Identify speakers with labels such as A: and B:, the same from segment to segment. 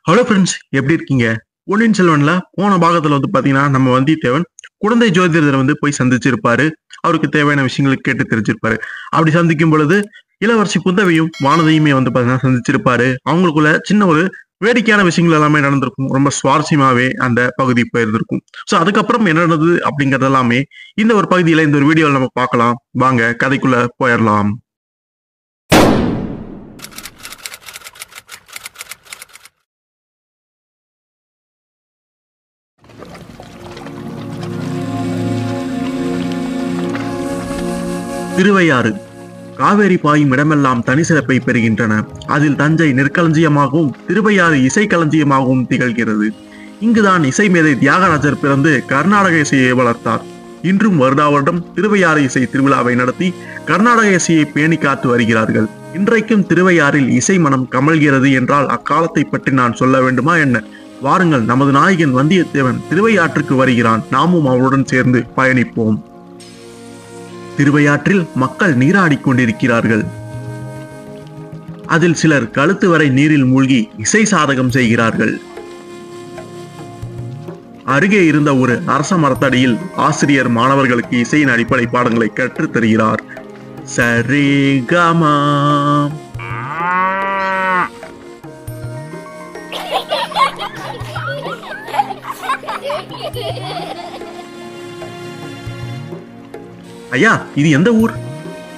A: Hello friends, எப்படி இருக்கீங்க? பொன்னியின் செல்வன்ல போன பாகத்துல பாத்தீங்கன்னா நம்ம வந்தியத்தேவன் குழந்தை ஜோதிடரை போய் சந்திச்சிருப்பாரு. அவருக்கு தேவையான விஷயங்களை கேட்டு தெரிஞ்சிருப்பாரு. அப்படி சந்திக்கும் பொழுது இளவரசி குந்தவையும் வானதியுமே பாத்தீங்கன்னா சந்திச்சிருப்பாரு. அவங்களுக்குள்ள சின்ன ஒரு வேடிக்கையான விஷயங்கள் எல்லாமே நடந்திருக்கும். ரொம்ப சுவாரஸ்யமாவே அந்த பகுதி போயிருந்திருக்கும். சோ அதுக்கப்புறம் என்ன நடந்தது அப்படிங்கறது எல்லாமே இந்த ஒரு பகுதியில இந்த ஒரு வீடியோல நம்ம பார்க்கலாம். வாங்க கதைக்குள்ள போயிடலாம். திருவையாறு காவேரி பாயும் இடமெல்லாம் தனி சிறப்பை பெறுகின்றன. அதில் தஞ்சை நெற்களஞ்சியமாகவும் திருவையாறு இசை களஞ்சியமாகவும் திகழ்கிறது. இங்குதான் இசை மேதை தியாகராஜர் பிறந்து கர்நாடக இசையை வளர்த்தார். இன்றும் வருடா வருடம் திருவையாறு இசை திருவிழாவை நடத்தி கர்நாடக இசையை பேணி காத்து வருகிறார்கள். இன்றைக்கும் திருவையாறில் இசை மனம் கமழ்கிறது என்றால் அக்காலத்தை பற்றி நான் சொல்ல வேண்டுமா என்ன? வாருங்கள், நமது நாயகன் வந்தியத்தேவன் திருவையாற்றுக்கு வருகிறான். நாமும் அவருடன் சேர்ந்து பயணிப்போம். திருவையாற்றில் மக்கள் நீராடிக் கொண்டிருக்கிறார்கள். அதில் சிலர் கழுத்து வரை நீரில் மூழ்கி இசை சாதகம் செய்கிறார்கள். அருகே இருந்த ஒரு அரச மரத்தடியில் ஆசிரியர் மாணவர்களுக்கு இசையின் அடிப்படை பாடங்களை கற்றுத் தருகிறார். சரிகமா ஐயா, இது எந்த ஊர்?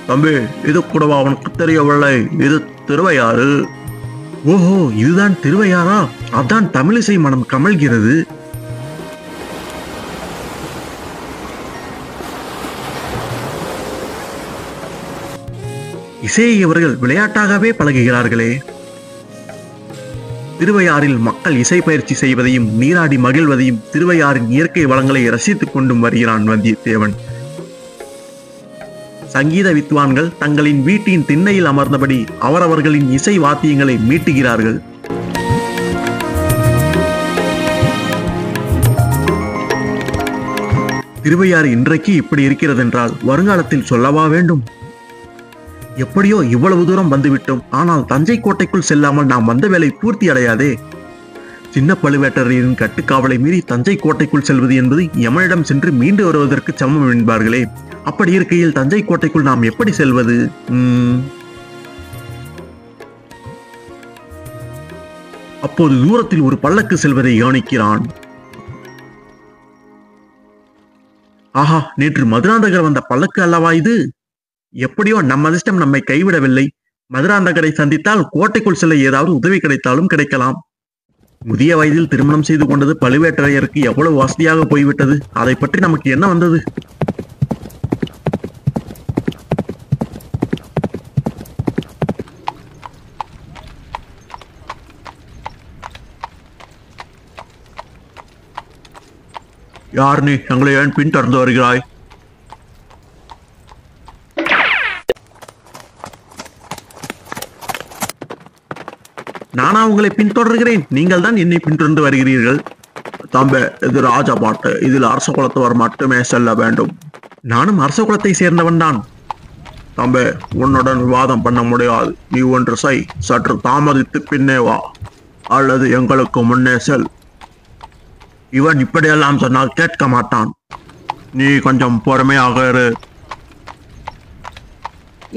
A: தம்பி, இது கூடவா அவனுக்கு தெரியவில்லை? இது திருவையாறு. ஓஹோ, இதுதான் திருவையாறா? அதான் தமிழிசை மனம் கமழ்கிறது. இசையை இவர்கள் விளையாட்டாகவே பழகுகிறார்களே. திருவையாறில் மக்கள் இசை பயிற்சி செய்வதையும் நீராடி மகிழ்வதையும் திருவையாறின் இயற்கை வளங்களை ரசித்துக் கொண்டும் வருகிறான் வந்தியத்தேவன். சங்கீத வித்வான்கள் தங்களின் வீட்டின் திண்ணையில் அமர்ந்தபடி அவரவர்களின் இசை வாத்தியங்களை மீட்டுகிறார்கள். திருவையாறு இன்றைக்கு இப்படி இருக்கிறது என்றால் வருங்காலத்தில் சொல்லவா வேண்டும்? எப்படியோ இவ்வளவு தூரம் வந்துவிட்டோம். ஆனால் தஞ்சை கோட்டைக்குள் செல்லாமல் நாம் வந்த வேலை பூர்த்தி அடையாதே. சின்ன பழுவேட்டரையரின் கட்டுக்காவலை மீறி தஞ்சை கோட்டைக்குள் செல்வது என்பது யமனிடம் சென்று மீண்டு வருவதற்கு சமம் என்பார்களே. அப்படி இருக்கையில் தஞ்சை கோட்டைக்குள் நாம் எப்படி செல்வது? அப்போது தூரத்தில் ஒரு பல்லக்கு செல்வதை கவனிக்கிறான். ஆஹா, நேற்று மதுராந்தகர் வந்த பல்லக்கு அல்லவா இது? எப்படியோ நம் அதிர்ஷ்டம் நம்மை கைவிடவில்லை. மதுராந்தகரை சந்தித்தால் கோட்டைக்குள் செல்ல ஏதாவது உதவி கிடைத்தாலும் கிடைக்கலாம். முதிய வயதில் திருமணம் செய்து கொண்டது பழுவேட்டரையருக்கு எவ்வளவு வசதியாக போய்விட்டது. அதை பற்றி நமக்கு என்ன வந்தது? யார் நீ? எங்களை ஏன் பின்தொடர்ந்து வருகிறாய்? நானா உங்களை பின்தொடர்கிறேன்? நீங்கள் தான் என்னை பின்தொடர்ந்து வருகிறீர்கள். தம்பே, இது ராஜா பாட்டு. இதில் அரச குலத்தவர் மட்டுமே செல்ல வேண்டும். நானும் அரச குலத்தை சேர்ந்தவன் தான். தம்பே, உன்னுடன் விவாதம் பண்ண முடியாது. நீ ஒன்று செய், சற்று தாமதித்து பின்னே வா, அல்லது எங்களுக்கு முன்னே செல். இவன் இப்படியெல்லாம் சொன்னால் கேட்க மாட்டான். நீ கொஞ்சம் பொறுமையாக இரு.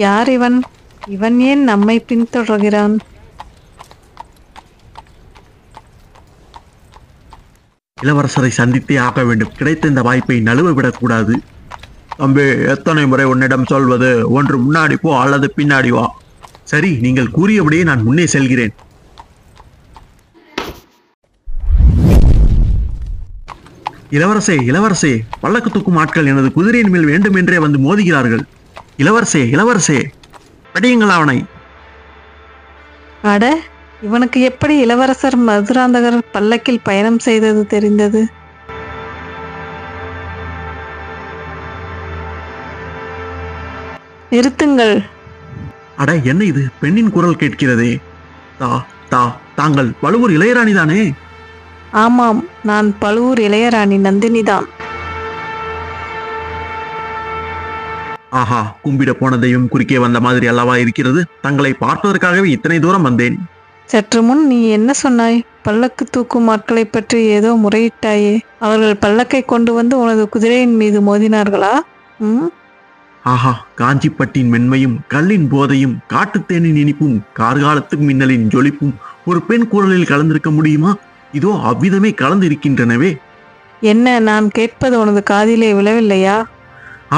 B: யார் இவன்? இவன் ஏன் நம்மை பின்தொடர்கிறான்?
A: இளவரசரை சந்தித்தே ஆக வேண்டும். கிடைத்த இந்த வாய்ப்பை நழுவ விடக்கூடாது. தம்பி, எத்தனை முறை உன்னிடம் சொல்வது? ஒன்று முன்னாடி போ அல்லது பின்னாடி வா. சரி, நீங்கள் கூறியபடியே நான் முன்னே செல்கிறேன். இளவரசே, இளவரசே, பல்லக்கு தூக்கும் ஆட்கள் எனது குதிரையின் மேல் வேண்டும் என்றே வந்து மோதுகிறார்கள். இளவரசே, இளவரசே, படியுங்கள் அவனை.
B: அட, இவனுக்கு எப்படி இளவரசர் மதுராந்தகர் பல்லக்கில் பயணம் செய்தது தெரிந்தது? நிறுத்துங்கள்.
A: அட, என்ன இது? பெண்ணின் குரல் கேட்கிறதே. தாங்கள் பழுவூர் இளையராணி தானே?
B: ஆமாம், நான் பழுவூர் இளையராணி நந்தினிதான்.
A: ஆஹா, கும்பிட போன தெய்வம் குறுக்கே வந்த மாதிரி அல்லவா இருக்கிறது. தங்களை பார்ப்பதற்காகவே இத்தனை தூரம் வந்தேன்.
B: சற்று முன் நீ என்ன சொன்னாய்? பல்லக்கு தூக்கும் ஆட்களை பற்றி ஏதோ முறையிட்டாயே. அவர்கள் பல்லக்கை கொண்டு வந்து உனது குதிரையின் மீது மோதினார்களா? ம்.
A: ஆஹா, காஞ்சிப்பட்டின் மென்மையும் கல்லின் போதையும் காட்டுத்தேனின் இனிப்பும் கார்காலத்து மின்னலின் ஜொலிப்பும் ஒரு பெண் குரலில் கலந்திருக்க முடியுமா? இதோ அவ்விதமே கலந்திருக்கின்றனவே.
B: என்ன, நான் கேட்பது உனது காதிலே விழவில்லையா?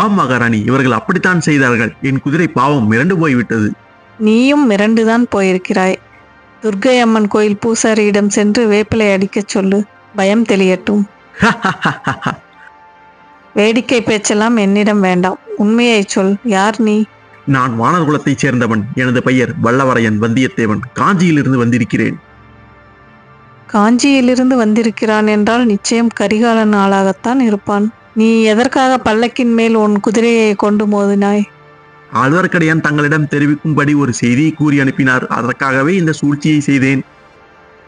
A: ஆம் மகாராணி, இவர்கள் அப்படித்தான் செய்தார்கள். என் குதிரை பாவம் மிரண்டு போய்விட்டது.
B: நீயும் மிரண்டுதான் போயிருக்கிறாய். துர்க்கை அம்மன் கோயில் பூசாரியிடம் சென்று வேப்பிலை அடிக்கச் சொல்லு, பயம் தெளியட்டும். வேடிக்கை பேச்செல்லாம் என்னிடம் வேண்டாம், உண்மையை சொல். யார் நீ?
A: நான் வானர் குலத்தைச் சேர்ந்தவன். எனது பெயர் வல்லவரையன் வந்தியத்தேவன். காஞ்சியிலிருந்து வந்திருக்கிறேன்.
B: காஞ்சியிலிருந்து வந்திருக்கிறான் என்றால் நிச்சயம் கரிகாலன் ஆளாகத்தான் இருப்பான். நீ எதற்காக பல்லக்கின் மேல் உன் குதிரையை கொண்டு மோதினாய்?
A: ஆழ்வார்க்கடியான் தங்களிடம் தெரிவிக்கும்படி ஒரு செய்தியை கூறி அனுப்பினார். அதற்காகவே இந்த சூழ்ச்சியை செய்தேன்.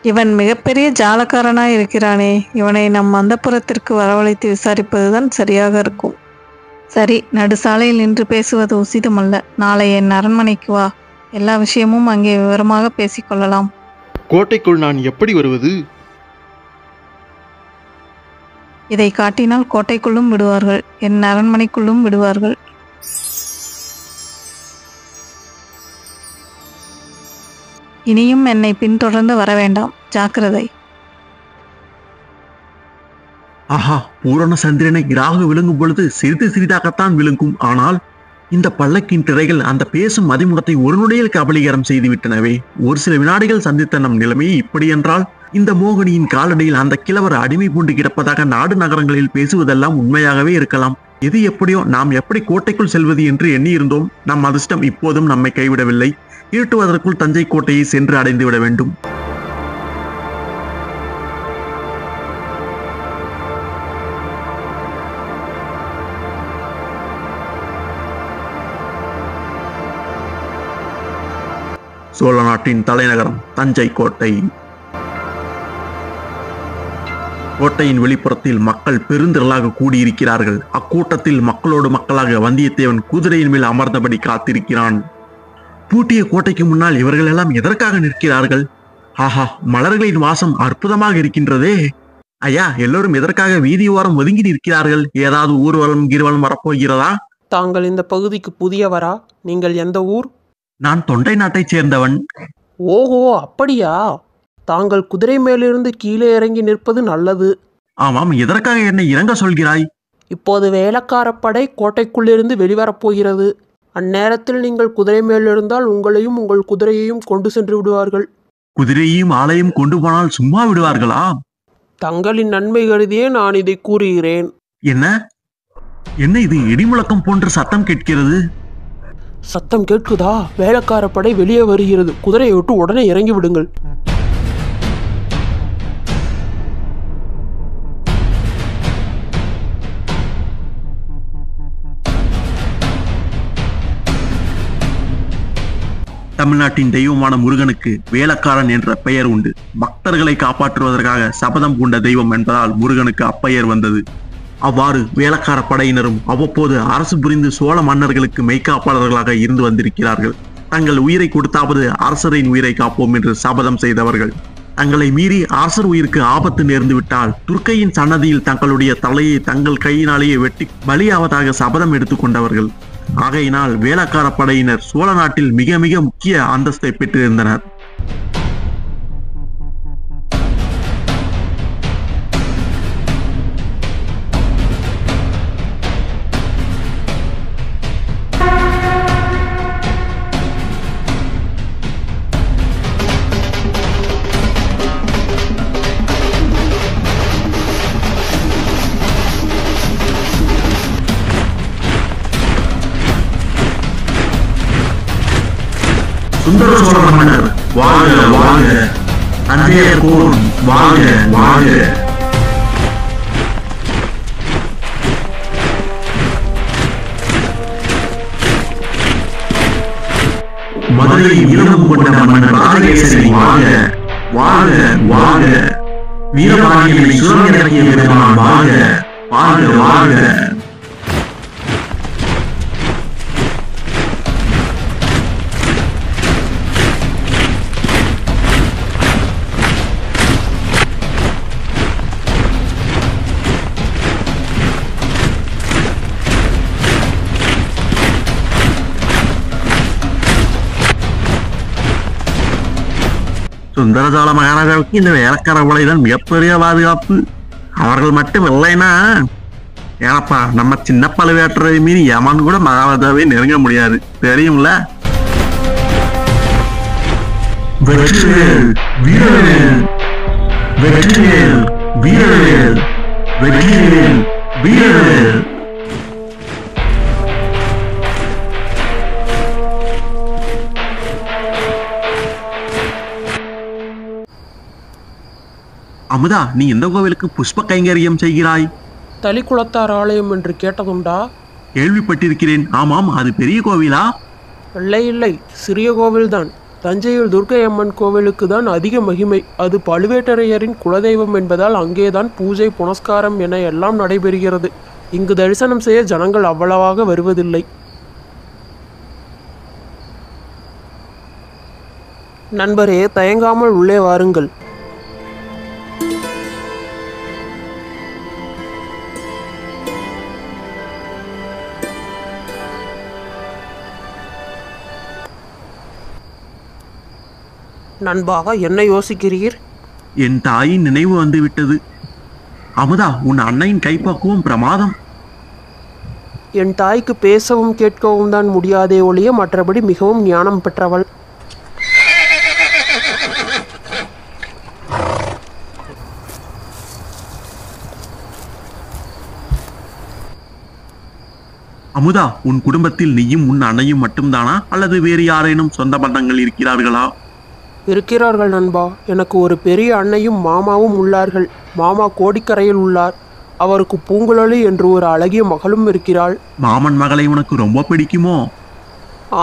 B: இவன் மிகப்பெரிய ஜாலக்காரனாய் இருக்கிறானே. இவனை நம் அந்தப்புறத்திற்கு வரவழைத்து விசாரிப்பதுதான் சரியாக இருக்கும். சரி, நடுசாலையில் நின்று பேசுவது உசிதமல்ல. நாளை என் அரண்மனைக்கு வா. எல்லா விஷயமும் அங்கே விவரமாக பேசிக்கொள்ளலாம்.
C: கோட்டைக்குள் நான் எப்படி வருவது?
B: இதை காட்டினால் கோட்டைக்குள்ளும் விடுவார்கள், என் அரண்மனைக்குள்ளும் விடுவார்கள். இனியும் என்னை பின்தொடர்ந்து வர வேண்டாம், ஜாக்கிரதை.
A: ஆஹா, பூரண சந்திரனை இராக விழுங்கும் பொழுது சிறிது சிறிதாகத்தான் விழுங்கும். ஆனால் இந்த பல்லக்கின் திரைகள் அந்த பேசும் மதிமுகத்தை ஒரு நொடியில் கபலீகரம் செய்துவிட்டனவே. ஒரு சில வினாடிகள் சந்தித்த நம் நிலைமையை இப்படி என்றால், இந்த மோகினியின் காலடியில் அந்த கிழவர் அடிமை பூண்டு கிடப்பதாக நாடு நகரங்களில் பேசுவதெல்லாம் உண்மையாகவே இருக்கலாம். எது எப்படியோ நாம் எப்படி கோட்டைக்குள் செல்வது என்று எண்ணி இருந்தோம். நம் அதிர்ஷ்டம் இப்போதும் நம்மை கைவிடவில்லை. இருட்டுவதற்குள் தஞ்சை கோட்டையை சென்று அடைந்து விட வேண்டும். சோழ நாட்டின் தலைநகரம் தஞ்சை கோட்டை. கோட்டையின் வெளிப்புறத்தில் மக்கள் பெருந்திரளாக கூடியிருக்கிறார்கள். அக்கூட்டத்தில் மக்களோடு மக்களாக வந்தியத்தேவன் குதிரையின் மேல் அமர்ந்தபடி காத்திருக்கிறான். பூட்டிய கோட்டைக்கு முன்னால் இவர்கள் எல்லாம் எதற்காக நிற்கிறார்கள்? ஆஹா, மலர்களின் வாசம் அற்புதமாக இருக்கின்றதே. ஐயா, எல்லோரும் எதற்காக வீதியோரம் ஒதுங்கி நிற்கிறார்கள்? ஏதாவது ஊர்வலம் கிருவலம் வரப்போகிறதா?
D: தாங்கள் இந்த பகுதிக்கு புதியவரா? நீங்கள் எந்த ஊர்?
A: நான் தொண்டை நாட்டைச் சேர்ந்தவன்.
D: ஓஹோ, அப்படியா? தாங்கள் குதிரை மேலிருந்து கீழே இறங்கி நிற்பது நல்லது.
A: ஆமாம், எதற்காக என்னை இறங்க சொல்கிறாய்?
D: இப்போது வேளக்காரப்படை கோட்டைக்குள்ளிருந்து வெளிவரப்போகிறது. அந்நேரத்தில் நீங்கள் குதிரை மேலிருந்தால் உங்களையும் உங்கள் குதிரையையும் கொண்டு சென்று விடுவார்கள்.
A: குதிரையையும் ஆளையும் கொண்டு போனால் சும்மா விடுவார்களா?
D: தங்களின் நன்மை கருதியே நான் இதை கூறுகிறேன்.
A: என்ன என்ன இது? இடிமுழக்கம் போன்ற சத்தம் கேட்கிறது.
D: சத்தம் கேட்குதா? வேளக்காரப்படை வெளியே வருகிறது. குதிரையை விட்டு உடனே இறங்கி விடுங்கள்.
A: தமிழ்நாட்டின் தெய்வமான முருகனுக்கு வேளக்காரன் என்ற பெயர் உண்டு. பக்தர்களை காப்பாற்றுவதற்காக சபதம் பூண்ட தெய்வம் என்பதால் முருகனுக்கு அப்பெயர் வந்தது. அவ்வாறு வேளக்கார படையினரும் அவ்வப்போது அரசு புரிந்து சோழ மன்னர்களுக்கு மெய்காப்பாளர்களாக இருந்து வந்திருக்கிறார்கள். தங்கள் உயிரை கொடுத்தாவது அரசரின் உயிரை காப்போம் என்று சபதம் செய்தவர்கள். தங்களை மீறி அரசர் உயிருக்கு ஆபத்து நேர்ந்து விட்டால் துர்க்கையின் சன்னதியில் தங்களுடைய தலையை தங்கள் கையினாலேயே வெட்டி பலியாவதாக சபதம் எடுத்துக்கொண்டவர்கள். ஆகையினால் வேளக்கார படையினர் சோழ நாட்டில் மிக மிக முக்கிய அந்தஸ்தை பெற்றிருந்தனர். சுந்தர சோழ மன்னர் வாழ்க வாழ்க, தஞ்சையர் கோன் வாழ்க வாழ்க. மதுரை வீரம் கொண்ட மன்னர் ராஜகேசரி வாழ்க வாழ்க வாழ்க. வீரபாண்டியனை சுரங்கிறக்கிய பெருமான் வாழ்க வாழ்க வாழ்க. சுந்தரசோழ மகாராஜாவுக்கு இந்த வேலைக்கார படைதான் மிகப்பெரிய பாதுகாப்பு. அவர்கள் மட்டும் இல்லைன்னா ஏனப்பா நம்ம சின்ன பழுவேட்டரை மீறி யமன் கூட மகாராஜாவை நெருங்க முடியாது, தெரியும்ல. வெற்றிவேல் வீரவேல், வெற்றிவேல் வீரவேல், வெற்றிவேல் வீரவேல். அமுதா, நீ எந்த கோவிலுக்கு புஷ்ப கைங்கரியம் செய்கிறாய்?
D: தளிக்குளத்தார் ஆலயம் என்று கேட்டதுண்டா?
A: கேள்விப்பட்டிருக்கிறேன். ஆமாம், அது பெரிய கோவிலா?
D: இல்லை இல்லை, சிறிய கோவில்தான். தஞ்சையில் துர்க்கை அம்மன் கோவிலுக்கு தான் அதிக மகிமை. அது பழுவேட்டரையரின் குலதெய்வம் என்பதால் அங்கேதான் பூஜை புனஸ்காரம் என எல்லாம் நடைபெறுகிறது. இங்கு தரிசனம் செய்ய ஜனங்கள் அவ்வளவாக வருவதில்லை. நண்பரே, தயங்காமல் உள்ளே வாருங்கள். நண்பாக என்ன யோசிக்கிறீர்?
A: என் தாயின் நினைவு வந்துவிட்டது. அமுதா, உன் அன்னையின் கைப்பக்குவம் பிரமாதம்.
D: என் தாய்க்கு பேசவும் கேட்கவும் தான் முடியாதே ஒழிய மற்றபடி மிகவும் ஞானம் பெற்றவள்.
A: அமுதா, உன் குடும்பத்தில் நீயும் உன் அன்னையும் மட்டும்தானா, அல்லது வேறு யாரேனும் சொந்த பந்தங்கள் இருக்கிறார்களா?
D: இருக்கிறார்கள் நண்பா. எனக்கு ஒரு பெரிய அன்னையும் மாமாவும் உள்ளார்கள். மாமா கோடிக்கரையில் உள்ளார். அவருக்கு பூங்குழலி என்று ஒரு அழகிய மகளும் இருக்கிறாள்.
A: மாமன் மகளை உனக்கு ரொம்ப பிடிக்குமோ?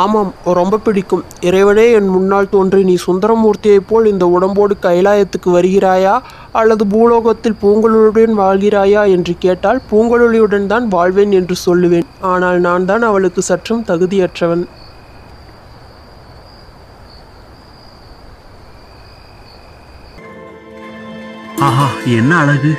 D: ஆமாம், ரொம்ப பிடிக்கும். இறைவனே என் முன்னால் தோன்றி நீ சுந்தரமூர்த்தியைப் போல் இந்த உடம்போடு கைலாயத்துக்கு வருகிறாயா அல்லது பூலோகத்தில் பூங்குழலியுடன் வாழ்கிறாயா என்று கேட்டால் பூங்குழலியுடன் தான் வாழ்வேன் என்று சொல்லுவேன். ஆனால் நான் தான் அவளுக்கு சற்றும் தகுதியற்றவன்.
A: ஆஹா, என்ன அழகு!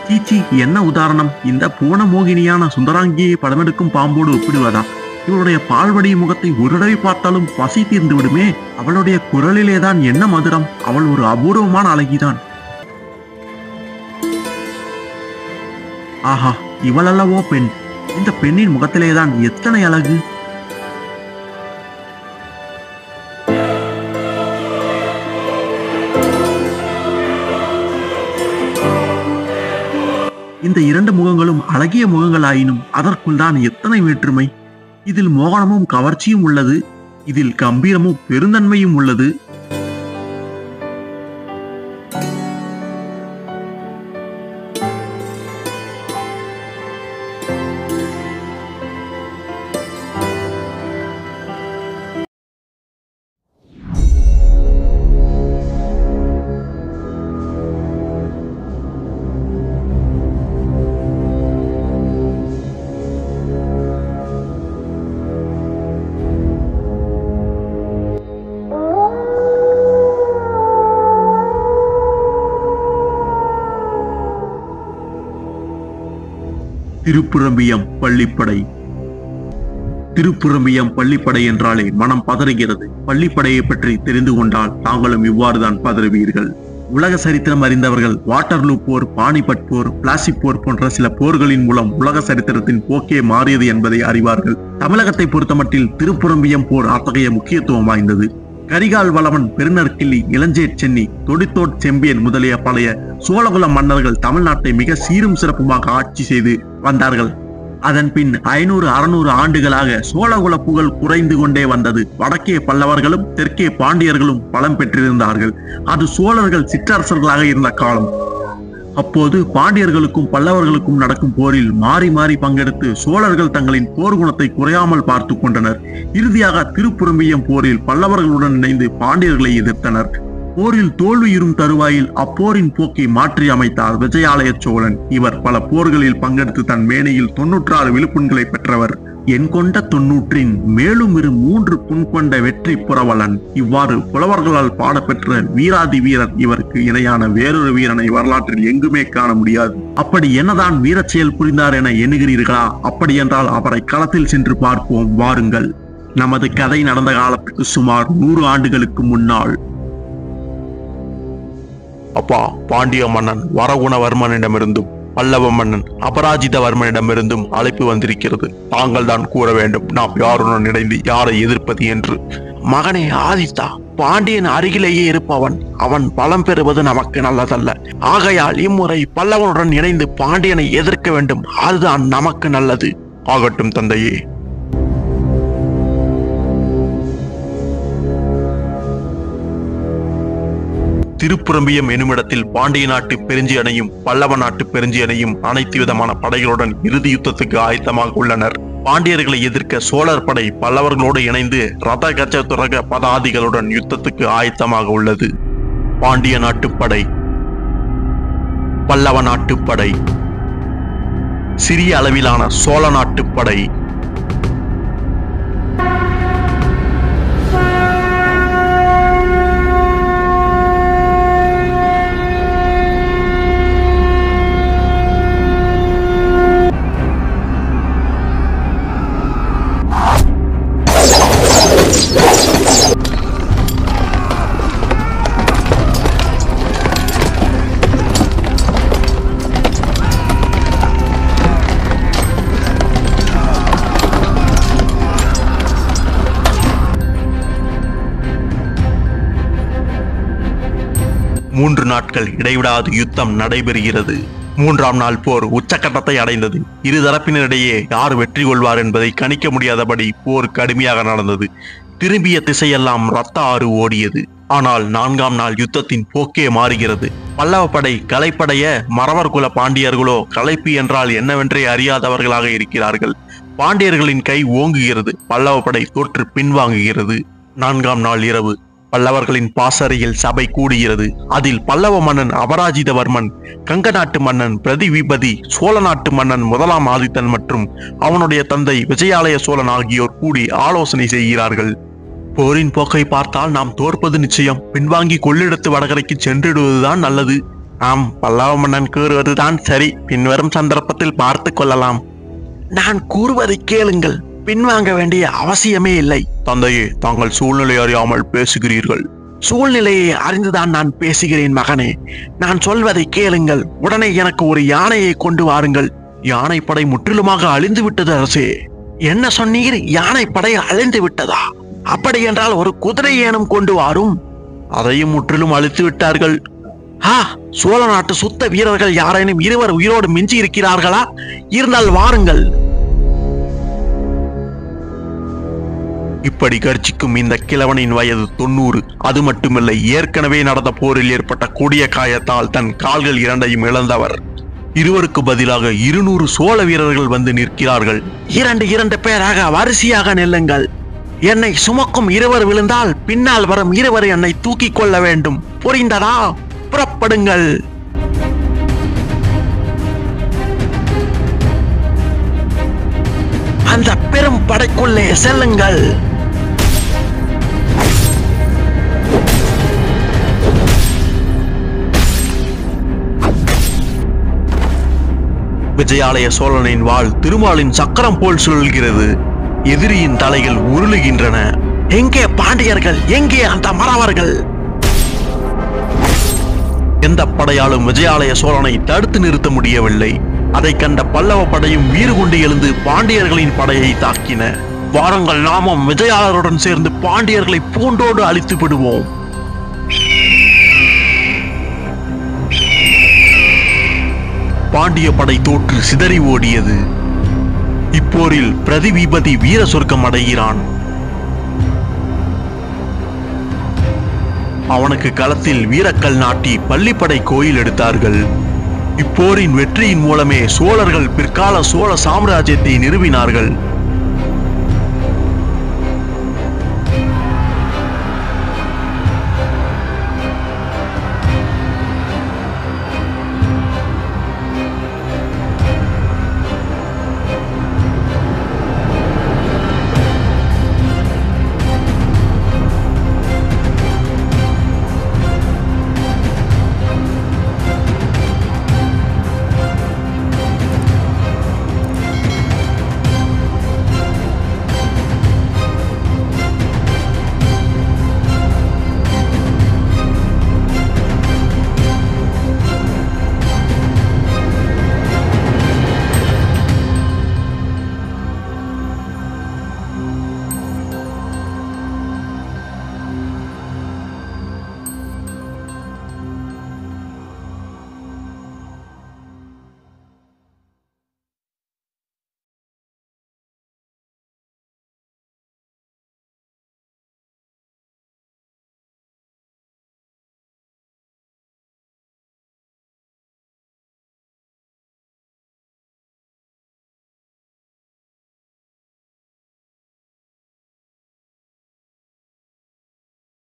A: சீச்சி, என்ன உதாரணம்! இந்த புவன மோகினியான சுந்தராங்கியை படமெடுக்கும் பாம்போடு ஒப்பிடுவதா? இவளுடைய பால்வடி முகத்தை ஒரு தடவை பார்த்தாலும் பசி தீர்ந்து விடுமே. அவளுடைய குரலிலேதான் என்ன மதுரம்! அவள் ஒரு அபூர்வமான அழகிதான். ஆஹா, இவளல்லவோ பெண்! இந்த பெண்ணின் முகத்திலேதான் எத்தனை அழகு! இந்த இரண்டு முகங்களும் அழகிய முகங்களாயினும் அதற்குள் தான் எத்தனை வேற்றுமை! இதில் மோகனமும் கவர்ச்சியும் உள்ளது, இதில் கம்பீரமும் பெருந்தன்மையும் உள்ளது. திருப்புரம்பியம் பள்ளிப்படை. திருப்புரம்பியம் பள்ளிப்படை என்றாலே மனம் பதறுகிறது. பள்ளிப்படையை பற்றி தெரிந்து கொண்டால் தாங்களும் இவ்வாறுதான் பதறுவீர்கள். உலக சரித்திரம் அறிந்தவர்கள் வாட்டர்லூ போர், பானிபட் போர், பிளாசி போர் போன்ற சில போர்களின் மூலம் உலக சரித்திரத்தின் போக்கே மாறியது என்பதை அறிவார்கள். தமிழகத்தை பொறுத்தமட்டில் திருப்புரம்பியம் போர் அத்தகைய முக்கியத்துவம் வாய்ந்தது. கரிகால் வளவன், பெருநற்கிள்ளி, இளஞ்சேட் சென்னி, தொடித்தோட் செம்பியன் முதலிய பழைய சோழகுல மன்னர்கள் தமிழ்நாட்டை மிக சீரும் சிறப்புமாக ஆட்சி செய்து வந்தார்கள். அதன் பின் 500-600 ஆண்டுகளாக சோழகுல புகழ் குறைந்து கொண்டே வந்தது. வடக்கே பல்லவர்களும் தெற்கே பாண்டியர்களும் பலம் பெற்றிருந்தார்கள். அது சோழர்கள் சிற்றரசர்களாக இருந்த காலம். அப்போது பாண்டியர்களுக்கும் பல்லவர்களுக்கும் நடக்கும் போரில் மாறி மாறி பங்கெடுத்து சோழர்கள் தங்களின் போர் குணத்தை குறையாமல் பார்த்து கொண்டனர். இறுதியாக திருப்புரம்பியம் போரில் பல்லவர்களுடன் இணைந்து பாண்டியர்களை எதிர்த்தனர். போரில் தோல்வியுறும் தருவாயில் அப்போரின் போக்கை மாற்றி அமைத்தார் விஜயாலய சோழன். இவர் பல போர்களில் பங்கெடுத்து தன் மேனையில் 96 விழுப்புண்களை பெற்றவர். என் கொண்ட 90 மேலும் 3 புண் கொண்ட வெற்றி புரவலன். இவ்வாறு புலவர்களால் பாடப்பெற்ற வீராதி வீரர். இவருக்கு இணையான வேறொரு வீரனை வரலாற்றில் எங்குமே காண முடியாது. அப்படி என்னதான் வீரச் செயல் புரிந்தார் என எண்ணுகிறீர்களா? அப்படி என்றால் அவரை களத்தில் சென்று பார்ப்போம் வாருங்கள். நமது கதை நடந்த காலத்துக்கு சுமார் 100 ஆண்டுகளுக்கு முன்னால்.
C: அப்பா, பாண்டிய மன்னன் வரகுணவர்மனிடமிருந்தும் பல்லவ மன்னன் அபராஜிதவர்மனிடமிருந்தும் அழைப்பு வந்திருக்கிறது. தாங்கள் தான் கூற வேண்டும், நாம் யாருடன் இணைந்து யாரை எதிர்ப்பது என்று.
E: மகனே ஆதித்தா, பாண்டியன் அருகிலேயே இருப்பவன். அவன் பலம் பெறுவது நமக்கு நல்லதல்ல. ஆகையால் இம்முறை பல்லவனுடன் இணைந்து பாண்டியனை எதிர்க்க வேண்டும். அதுதான் நமக்கு நல்லது.
C: ஆகட்டும் தந்தையே. திருப்புரம்பியம் எனுமிடத்தில் பாண்டிய நாட்டு பெருஞ்சியனையும் பல்லவ நாட்டு பெருஞ்சியனையும் அனைத்து விதமான படைகளுடன் இறுதி யுத்தத்துக்கு ஆயத்தமாக உள்ளனர். பாண்டியர்களை எதிர்க்க சோழர் படை பல்லவர்களோடு இணைந்து ரத கஜ துரக பதாதிகளுடன் யுத்தத்துக்கு ஆயத்தமாக உள்ளது. பாண்டிய நாட்டுப்படை, பல்லவ நாட்டுப்படை, சிறிய அளவிலான சோழ நாட்டுப்படை. மூன்று நாட்கள் இடைவிடாது யுத்தம் நடைபெறுகிறது. 3ஆம் நாள் போர் உச்சக்கட்டத்தை அடைந்தது. இரு தரப்பினரிடையே யார் வெற்றி கொள்வார் என்பதை கணிக்க முடியாதபடி போர் கடுமையாக நடந்தது. திரும்பிய திசையெல்லாம் இரத்த ஆறு ஓடியது. ஆனால் 4ஆம் நாள் யுத்தத்தின் போக்கே மாறுகிறது. பல்லவ படை கலைப்படைய, மறவர் குல பாண்டியர்களோ கலைப்பு என்றால் என்னவென்றே அறியாதவர்களாக இருக்கிறார்கள். பாண்டியர்களின் கை ஓங்குகிறது. பல்லவ படை தோற்று பின்வாங்குகிறது. 4ஆம் நாள் இரவு பல்லவர்களின் பாசறையில் சபை கூடுகிறது. அதில் பல்லவ மன்னன் அபராஜிதவர்மன், கங்க நாட்டு மன்னன் பிரதிவிபதி, சோழ நாட்டு மன்னன் 1ஆம் ஆதித்தன் மற்றும் அவனுடைய தந்தை விஜயாலய சோழன் ஆகியோர் கூடி ஆலோசனை செய்கிறார்கள். போரின் போக்கை பார்த்தால் நாம் தோற்பது நிச்சயம். பின்வாங்கி கொள்ளிடத்து வடகரைக்கு சென்றிடுவதுதான் நல்லது. ஆம், பல்லவ மன்னன் கூறுவதுதான் சரி. பின்வரும் சந்தர்ப்பத்தில் பார்த்து கொள்ளலாம்.
E: நான் கூறுவதை கேளுங்கள். பின்வாங்க வேண்டிய அவசியமே இல்லை.
C: தந்தையே, தாங்கள் சூழ்நிலை அறியாமல் பேசுகிறீர்கள்.
E: சூழ்நிலையை அறிந்துதான் நான் பேசுகிறேன் மகனே. நான் சொல்வதை கேளுங்கள். உடனே எனக்கு ஒரு யானையை கொண்டு வாருங்கள்.
C: யானைப்படை முற்றிலுமாக அழிந்து விட்டது அரசே.
E: என்ன சொன்னீர்? யானைப்படை அழிந்து விட்டதா? அப்படி என்றால் ஒரு குதிரை ஏனும் கொண்டு வாரும்.
C: அதையும் முற்றிலும் அழித்து விட்டார்கள்.
E: சோழ நாட்டு சுத்த வீரர்கள் யாரேனும் இருவர் உயிரோடு மிஞ்சி இருக்கிறார்களா? இருந்தால் வாருங்கள்.
C: இப்படி கர்ச்சிக்கும் இந்த கிழவனின் வயது 90. அது மட்டுமில்லை, ஏற்கனவே நடந்த போரில் ஏற்பட்ட கொடிய காயத்தால் தன் கால்கள் 2ஐயும் இழந்தவர். இருவருக்கு பதிலாக 200 சோழ வீரர்கள் வந்து நிற்கிறார்கள்.
E: 2 பேராக வரிசையாக நெல்லுங்கள். என்னை சுமக்கும் 2 விழுந்தால் பின்னால் வரும் 2 என்னை தூக்கி கொள்ள வேண்டும். புரிந்ததா? புறப்படுங்கள். அந்த பெரும் படைக்குள்ளே செல்லுங்கள்.
C: விஜயாலய சோழனின் வாள் திருமாலின் சக்கரம் போல் சுழல்கிறது. எதிரியின் தலைகள் உருளுகின்றன.
E: எங்கே பாண்டியர்கள்? எங்கே அந்த மறவர்கள்?
C: எந்த படையாலும் விஜயாலய சோழனை தடுத்து நிறுத்த முடியவில்லை. அதை கண்ட பல்லவ படையும் வீறு கொண்டு எழுந்து பாண்டியர்களின் படையை தாக்கின.
E: வாருங்கள், நாமும் விஜயாலருடன் சேர்ந்து பாண்டியர்களை பூண்டோடு அழித்து விடுவோம்.
C: பாண்டிய படை தோற்று சிதறி ஓடியது. இப்போரில் பிரதிவிபதி வீர சொர்க்கம் அடைகிறான். அவனுக்கு களத்தில் வீரக்கல் நாட்டி பள்ளிப்படை கோயில் எடுத்தார்கள். இப்போரின் வெற்றியின் மூலமே சோழர்கள் பிற்கால சோழ சாம்ராஜ்யத்தை நிறுவினார்கள்.